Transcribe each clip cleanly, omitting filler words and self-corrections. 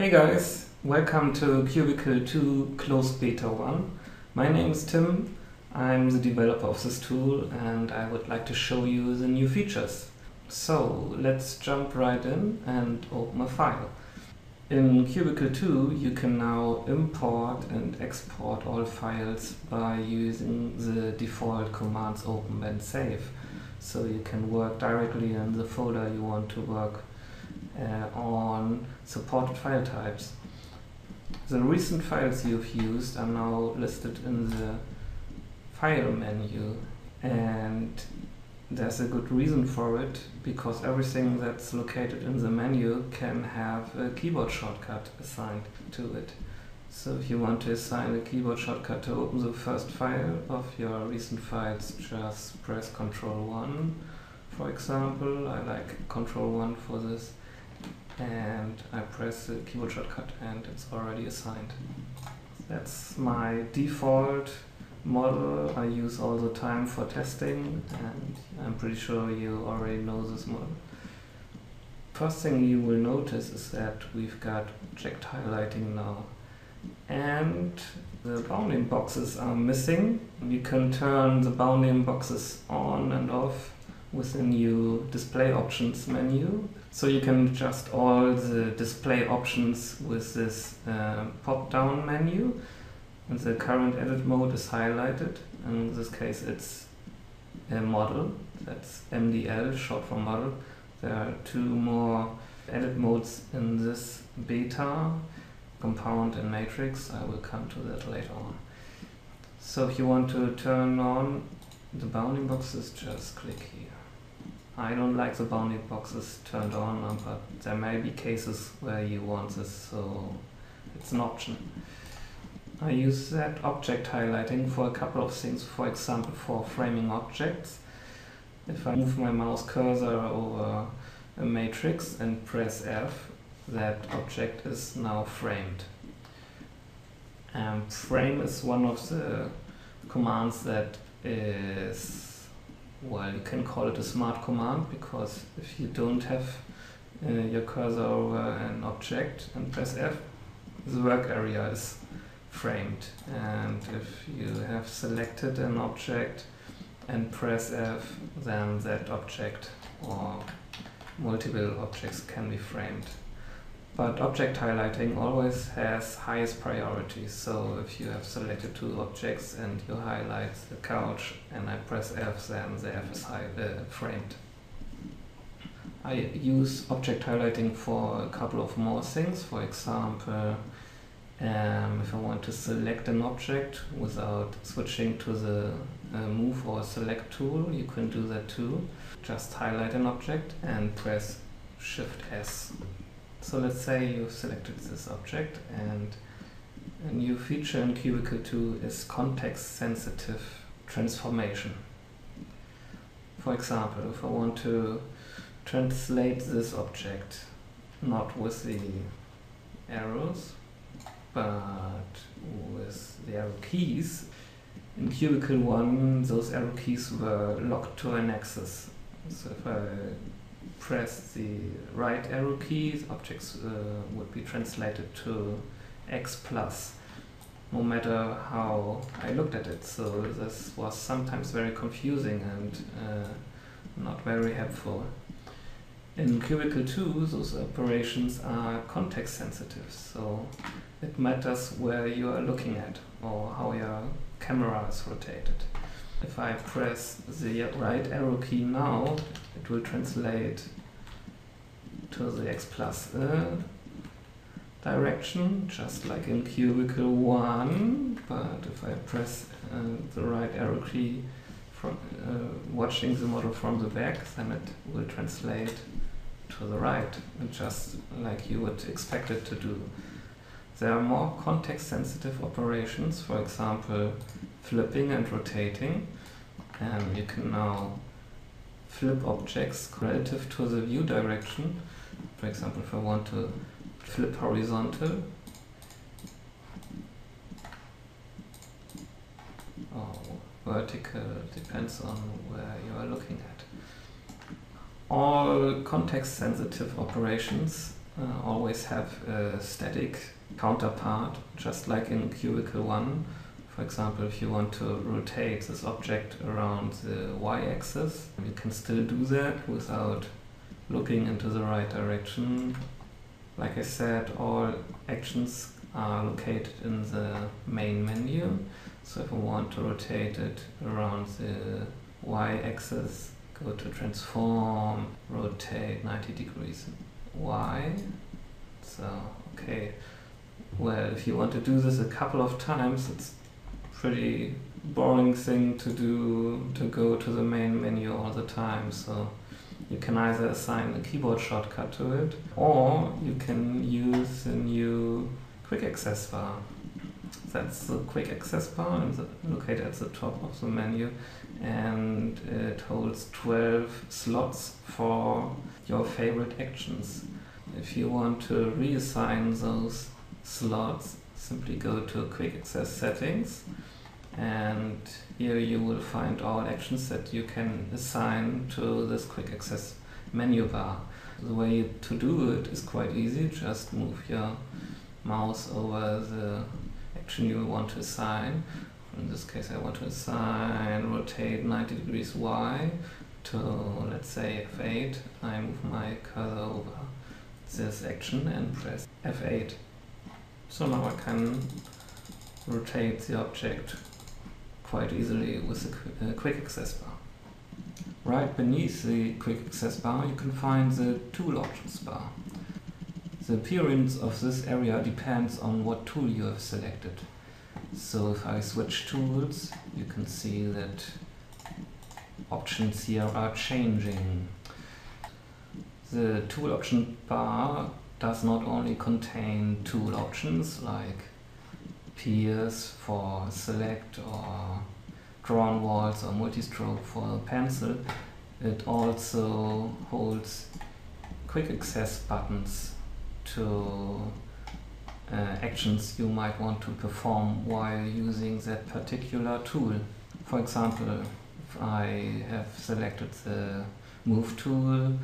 Hey guys, welcome to Qubicle 2 closed beta 1. My name is Tim, I'm the developer of this tool and I would like to show you the new features. So let's jump right in and open a file. In Qubicle 2 you can now import and export all files by using the default commands open and save. So you can work directly in the folder you want to work on supported file types. The recent files you've used are now listed in the file menu, and there's a good reason for it, because everything that's located in the menu can have a keyboard shortcut assigned to it. So if you want to assign a keyboard shortcut to open the first file of your recent files, just press Ctrl 1. For example, I like Ctrl 1 for this. And I press the keyboard shortcut and it's already assigned. That's my default model I use all the time for testing, and I'm pretty sure you already know this model. First thing you will notice is that we've got object highlighting now, and the bounding boxes are missing. You can turn the bounding boxes on and off with the new display options menu. So you can adjust all the display options with this pop-down menu. And the current edit mode is highlighted. In this case it's a model, that's MDL, short for model. There are two more edit modes in this beta, compound and matrix. I will come to that later on. So if you want to turn on the bounding boxes, just click here. I don't like the bounding boxes turned on, but there may be cases where you want this, so it's an option. I use that object highlighting for a couple of things, for example for framing objects. If I move my mouse cursor over a matrix and press F, that object is now framed. Frame is one of the commands that is, well, you can call it a smart command, because if you don't have your cursor over an object and press F, the work area is framed. And if you have selected an object and press F, then that object or multiple objects can be framed. But object highlighting always has highest priority, so if you have selected two objects and you highlight the couch and I press F, then the F is framed. I use object highlighting for a couple of more things. For example, if I want to select an object without switching to the move or select tool, you can do that too. Just highlight an object and press Shift S. So let's say you've selected this object, and a new feature in Qubicle 2 is context-sensitive transformation. For example, if I want to translate this object, not with the arrows, but with the arrow keys, in Qubicle 1 those arrow keys were locked to an axis. So if I press the right arrow key, objects would be translated to X plus, no matter how I looked at it. So this was sometimes very confusing and not very helpful. In Qubicle 2 those operations are context sensitive, so it matters where you are looking at or how your camera is rotated. If I press the right arrow key now, it will translate to the X plus direction, just like in Qubicle 1, but if I press the right arrow key from watching the model from the back, then it will translate to the right, just like you would expect it to do. There are more context-sensitive operations, for example flipping and rotating. You can now flip objects relative to the view direction. For example, if I want to flip horizontal or vertical, depends on where you are looking at. All context-sensitive operations always have a static counterpart, just like in Qubicle 1. For example, if you want to rotate this object around the y-axis, you can still do that without looking into the right direction. Like I said, all actions are located in the main menu. So if I want to rotate it around the y-axis, go to transform, rotate 90 degrees y. So, okay. Well, if you want to do this a couple of times, it's pretty boring thing to do, to go to the main menu all the time. So you can either assign a keyboard shortcut to it, or you can use the new quick access bar. That's the quick access bar and located at the top of the menu, and it holds 12 slots for your favorite actions. If you want to reassign those slots, simply go to quick access settings, and here you will find all actions that you can assign to this quick access menu bar. The way to do it is quite easy. Just move your mouse over the action you want to assign. In this case I want to assign rotate 90 degrees y to, let's say, F8. I move my cursor over this action and press F8. So now I can rotate the object quite easily with the quick access bar. Right beneath the quick access bar you can find the tool options bar. The appearance of this area depends on what tool you have selected. So if I switch tools, you can see that options here are changing. The tool option bar does not only contain tool options like pierce for select, or drawn walls, or multistroke for pencil. It also holds quick access buttons to actions you might want to perform while using that particular tool. For example, if I have selected the move tool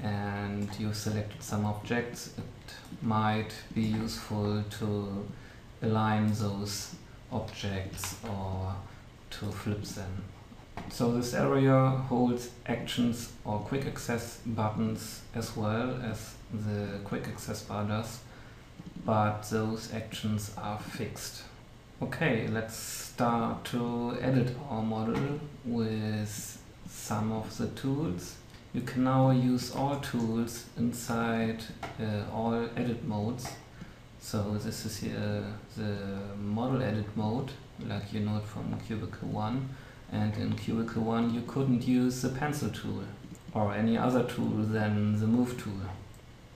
and you selected some objects, it might be useful to align those objects or to flip them. So this area holds actions or quick access buttons as well as the quick access bar does, but those actions are fixed. Okay, let's start to edit our model with some of the tools. You can now use all tools inside all edit modes. So this is here the model edit mode, like you know it from Qubicle 1. And in Qubicle 1 you couldn't use the pencil tool or any other tool than the move tool.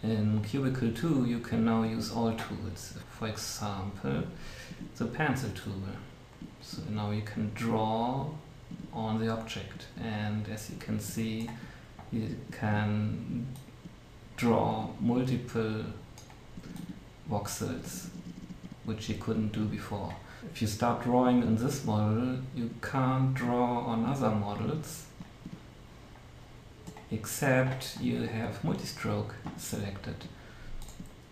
In Qubicle 2 you can now use all tools. For example, the pencil tool. So now you can draw on the object, and as you can see, you can draw multiple voxels, which you couldn't do before. If you start drawing in this model, you can't draw on other models, except you have multistroke selected.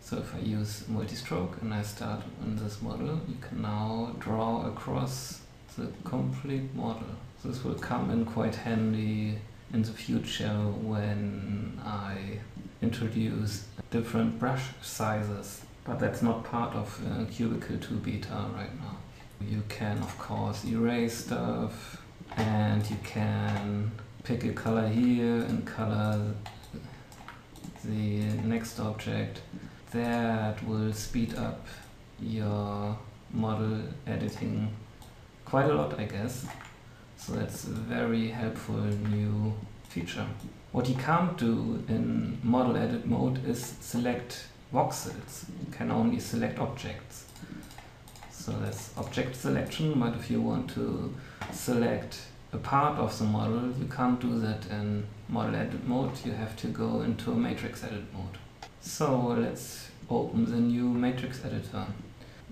So if I use multistroke and I start in this model, you can now draw across the complete model. This will come in quite handy in the future when I introduce different brush sizes. But that's not part of Qubicle 2 beta right now. You can of course erase stuff, and you can pick a color here and color the next object. That will speed up your model editing quite a lot, I guess. So that's a very helpful new feature. What you can't do in model edit mode is select voxels. You can only select objects. So that's object selection, but if you want to select a part of the model, you can't do that in model edit mode. You have to go into matrix edit mode. So let's open the new matrix editor.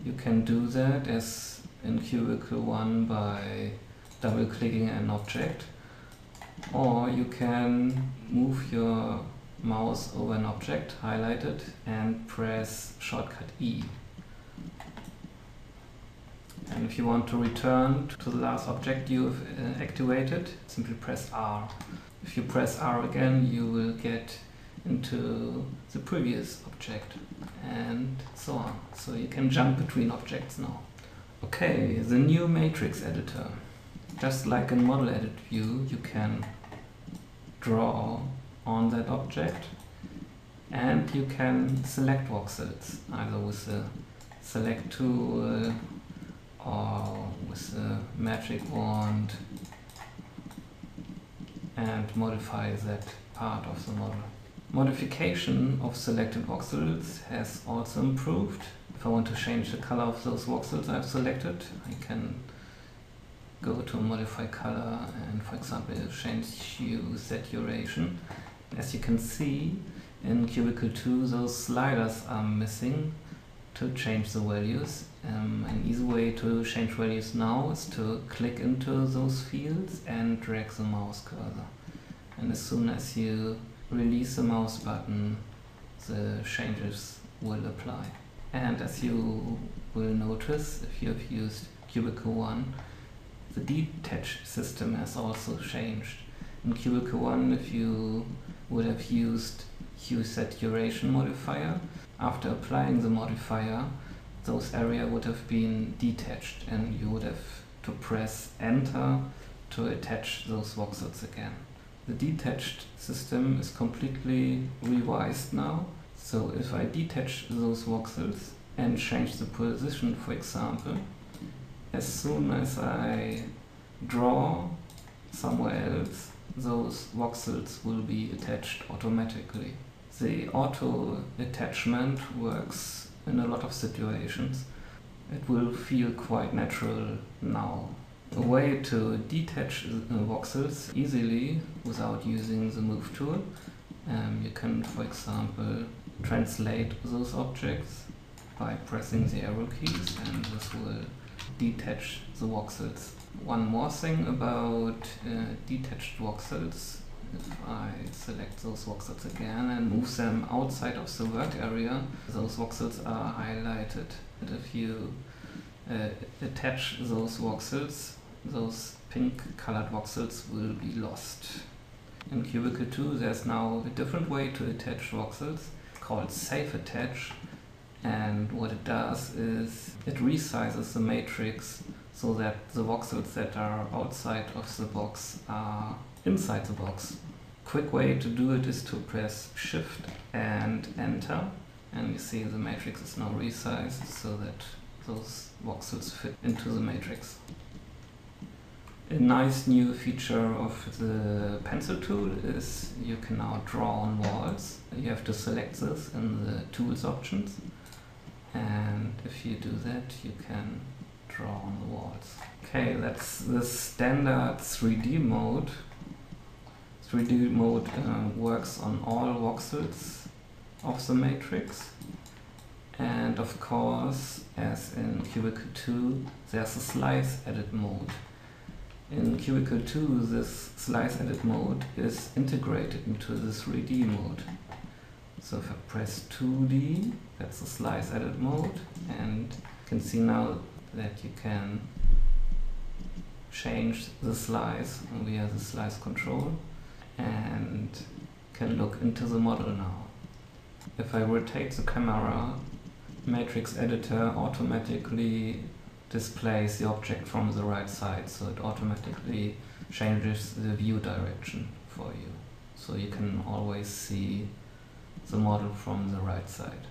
You can do that as in Qubicle 1 by double-clicking an object, or you can move your mouse over an object, highlight it, and press shortcut E. And if you want to return to the last object you've activated, simply press R. If you press R again, you will get into the previous object, and so on. So you can jump between objects now. Okay, the new matrix editor. Just like in model edit view, you can draw on that object, and you can select voxels, either with the select tool or with the magic wand, and modify that part of the model. Modification of selected voxels has also improved. If I want to change the color of those voxels I've selected, I can go to modify color and, for example, change hue saturation. As you can see in Qubicle 2, those sliders are missing to change the values. An easy way to change values now is to click into those fields and drag the mouse cursor. And as soon as you release the mouse button, the changes will apply. And as you will notice, if you have used Qubicle 1, the detach system has also changed. In Qubicle 1, if you would have used hue saturation modifier, after applying the modifier, those areas would have been detached, and you would have to press Enter to attach those voxels again. The detached system is completely revised now, so if I detach those voxels and change the position, for example, as soon as I draw somewhere else, those voxels will be attached automatically. The auto attachment works in a lot of situations. It will feel quite natural now. A way to detach voxels easily without using the move tool, you can, for example, translate those objects by pressing the arrow keys, and this will detach the voxels. One more thing about detached voxels. If I select those voxels again and move them outside of the work area, those voxels are highlighted. And if you attach those voxels, those pink colored voxels will be lost. In Qubicle 2 there's now a different way to attach voxels called Safe Attach, and what it does is it resizes the matrix so that the voxels that are outside of the box are inside the box. Quick way to do it is to press Shift and Enter, and you see the matrix is now resized so that those voxels fit into the matrix. A nice new feature of the pencil tool is you can now draw on walls. You have to select this in the tools options, and if you do that you can draw on the walls. Okay, that's the standard 3D mode. 3D mode works on all voxels of the matrix, and of course, as in Qubicle 2, there's a slice edit mode. In Qubicle 2, this slice edit mode is integrated into the 3D mode. So if I press 2D, that's the slice edit mode, and you can see now that you can change the slice via the slice control and can look into the model now. If I rotate the camera, Matrix Editor automatically displays the object from the right side, so it automatically changes the view direction for you. So you can always see the model from the right side.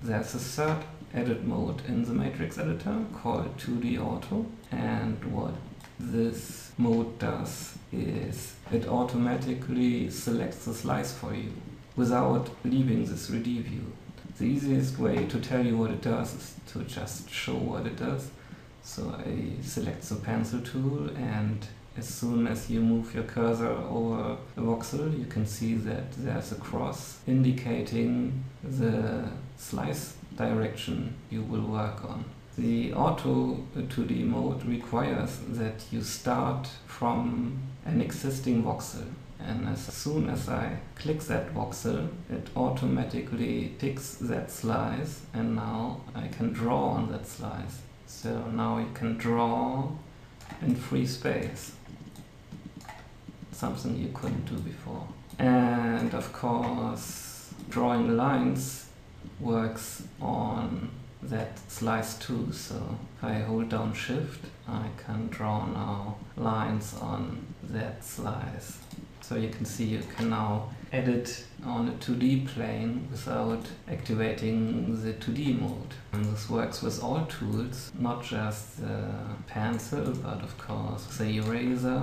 There's a third edit mode in the Matrix Editor called 2D Auto, and what this mode does is it automatically selects the slice for you without leaving the 3D view. The easiest way to tell you what it does is to just show what it does. So I select the pencil tool, and as soon as you move your cursor over a voxel, you can see that there's a cross indicating the slice direction you will work on. The Auto 2D mode requires that you start from an existing voxel. and as soon as I click that voxel, it automatically picks that slice, and now I can draw on that slice. So now you can draw in free space, something you couldn't do before. And of course, drawing lines works on that slice too. So if I hold down Shift, I can draw now lines on that slice. So you can see you can now edit on a 2D plane without activating the 2D mode. And this works with all tools, not just the pencil, but of course the eraser.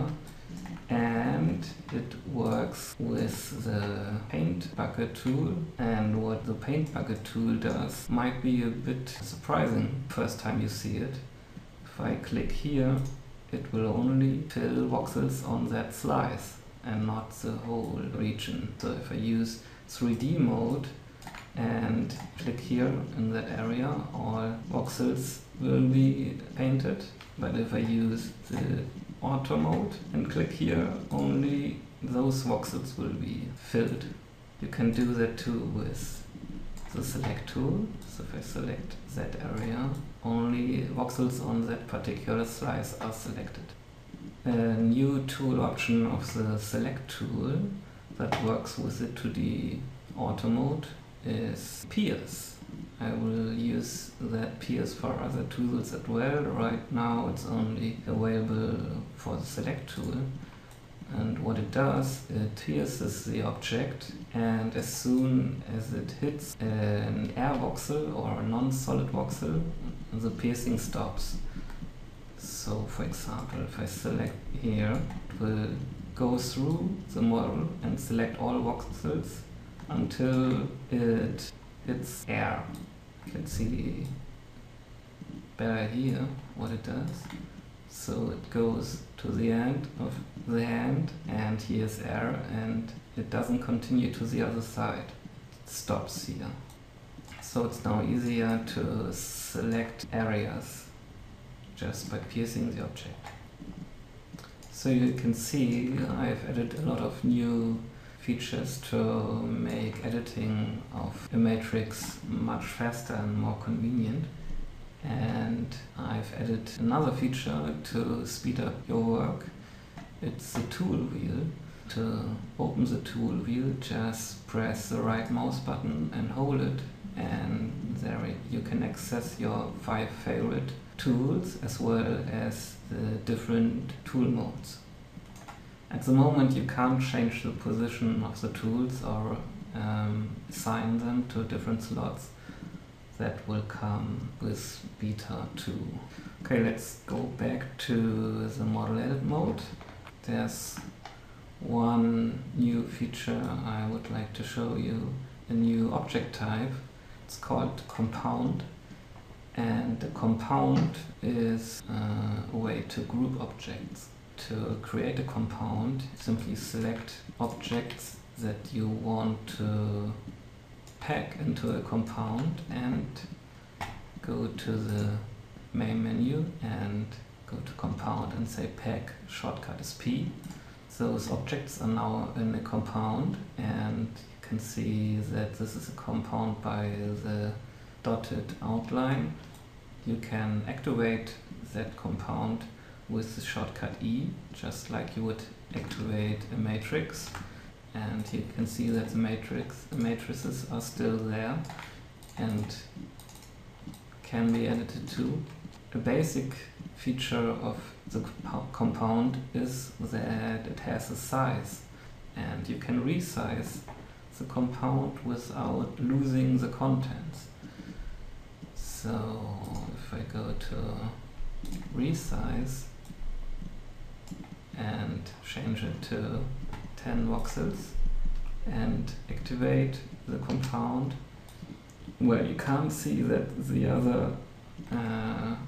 And it works with the paint bucket tool, and what the paint bucket tool does might be a bit surprising first time you see it. If I click here, it will only fill voxels on that slice and not the whole region. So if I use 3D mode and click here in that area, all voxels will be painted. But if I use the auto mode and click here, only those voxels will be filled. You can do that too with the select tool. So if I select that area, only voxels on that particular slice are selected. A new tool option of the select tool that works with the 2D auto mode is pierce. I will use that pierce for other tools as well. Right now it's only available for the select tool. And what it does, it pierces the object, and as soon as it hits an air voxel or a non-solid voxel, the piercing stops. So for example, if I select here, it will go through the model and select all voxels until it hits air. You can see better here what it does. So it goes to the end of the hand, and here's air, and it doesn't continue to the other side. It stops here. So it's now easier to select areas just by piercing the object. So you can see I've added a lot of new features to make editing of a matrix much faster and more convenient. And I've added another feature to speed up your work. It's the tool wheel. To open the tool wheel, just press the right mouse button and hold it, and there you can access your 5 favorite tools as well as the different tool modes. At the moment you can't change the position of the tools or assign them to different slots. That will come with beta 2. Okay, let's go back to the model edit mode. There's one new feature I would like to show you, a new object type. It's called compound, and the compound is a way to group objects. To create a compound, simply select objects that you want to pack into a compound and go to the main menu and go to compound and say pack, shortcut is P. Those objects are now in a compound, and you can see that this is a compound by the dotted outline. You can activate that compound with the shortcut E, just like you would activate a matrix. And you can see that the matrices are still there and can be edited too. A basic feature of the compound is that it has a size, and you can resize the compound without losing the contents. So if I go to resize and change it to 10 voxels and activate the compound, well, you can't see that the other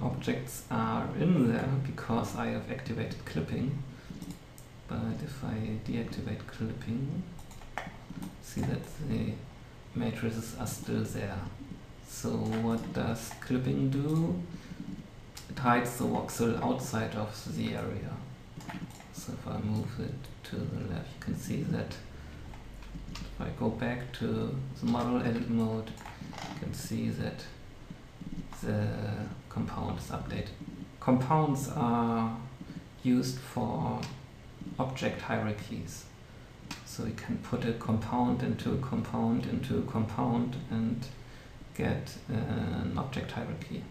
objects are in there because I have activated clipping. But if I deactivate clipping, see that the matrices are still there. So what does clipping do? It hides the voxel outside of the area. So So if I move it to the left, you can see that if I go back to the model edit mode, you can see that the compound is updated. Compounds are used for object hierarchies. So you can put a compound into a compound into a compound and get an object hierarchy.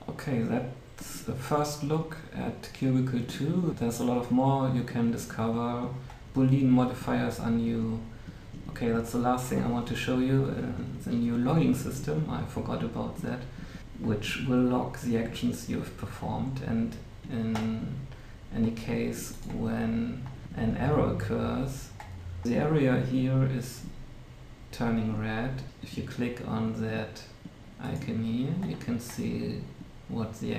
Okay, that's the first look at Qubicle 2. There's a lot of more you can discover. Boolean modifiers are new. Okay, that's the last thing I want to show you. The new logging system, I forgot about that, which will log the actions you've performed, and in any case when an error occurs, the area here is turning red. If you click on that icon here, you can see what the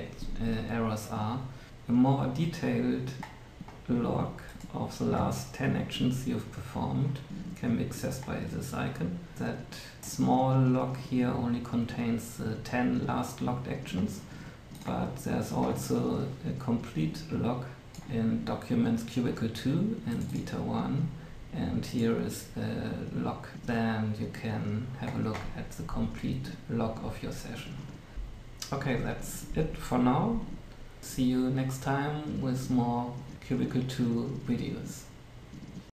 errors are. A more detailed log of the last 10 actions you've performed can be accessed by this icon. That small log here only contains the 10 last logged actions, but there's also a complete log in documents Qubicle 2 and Beta 1, and here is a log. Then you can have a look at the complete log of your session. Okay, that's it for now. See you next time with more Qubicle 2 videos.